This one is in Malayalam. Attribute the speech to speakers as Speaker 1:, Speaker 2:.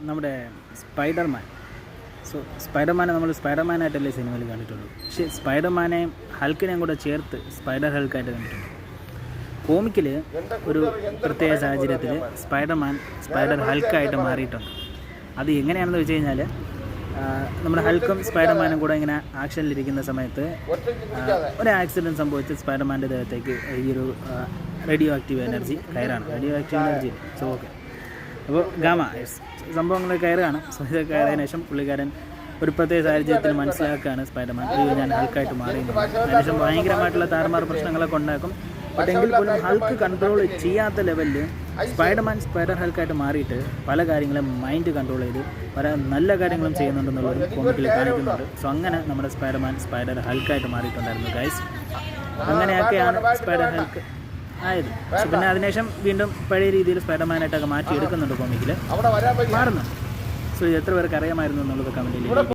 Speaker 1: നമ്മുടെ സ്പൈഡർമാൻ. സോ സ്പൈഡർമാനെ നമ്മൾ സ്പൈഡർമാനായിട്ടല്ലേ സിനിമയിൽ കണ്ടിട്ടുള്ളൂ. പക്ഷേ സ്പൈഡർമാനെയും ഹൾക്കിനെയും കൂടെ ചേർത്ത് സ്പൈഡർ ഹൾക്കായിട്ട് കണ്ടിട്ടുണ്ട്. കോമിക്കിൽ ഒരു പ്രത്യേക സാഹചര്യത്തിൽ സ്പൈഡർ ഹൾക്കായിട്ട് മാറിയിട്ടുണ്ട്. അത് എങ്ങനെയാണെന്ന് വെച്ച് കഴിഞ്ഞാൽ നമ്മുടെ ഹൾക്കും സ്പൈഡർമാനും കൂടെ ഇങ്ങനെ ആക്ഷനിലിരിക്കുന്ന സമയത്ത് ഒരു ആക്സിഡൻറ്റ് സംഭവിച്ച് സ്പൈഡർമാൻ്റെ ദേഹത്തേക്ക് ഈ ഒരു radio active energy so okay. അപ്പോൾ ഗാമ സംഭവങ്ങൾ കയറുകയാണ്. സോ ഇത് കയറിയതിനു ശേഷം പുള്ളിക്കാരൻ ഒരു പ്രത്യേക സാഹചര്യത്തിൽ മനസ്സിലാക്കുകയാണ് സ്പൈഡർമാൻ ഞാൻ ഹൾക്കായിട്ട് മാറിയുന്നത്. അതിനുശേഷം ഭയങ്കരമായിട്ടുള്ള താറുമാറ് പ്രശ്നങ്ങളൊക്കെ ഉണ്ടാക്കും. ബട്ട് എങ്കിൽ പോലും ഹൾക്ക് കൺട്രോൾ ചെയ്യാത്ത ലെവലിൽ സ്പൈഡർ ഹൾക്കായിട്ട് മാറിയിട്ട് പല കാര്യങ്ങളും മൈൻഡ് കൺട്രോൾ ചെയ്ത് പല നല്ല കാര്യങ്ങളും ചെയ്യുന്നുണ്ടെന്നുള്ളൊരു കോമിക്കിൽ കാണിക്കുന്നുണ്ട്. സോ അങ്ങനെ നമ്മുടെ സ്പൈഡർ ഹൾക്കായിട്ട് മാറിയിട്ടുണ്ടായിരുന്നു ഗൈസ്. അങ്ങനെയൊക്കെയാണ് സ്പൈഡർ ഹൾക്ക് ആയത്. പിന്നെ അതിനുശേഷം വീണ്ടും പഴയ രീതിയിൽ സ്പൈഡർമാനായിട്ടൊക്കെ മാറ്റി എടുക്കുന്നുണ്ട് കോമിക്കിൽ, മാറുന്നു. സോ ഇത് എത്ര പേർക്ക് അറിയാമായിരുന്നു എന്നുള്ളത് കമൻറ്റിൽ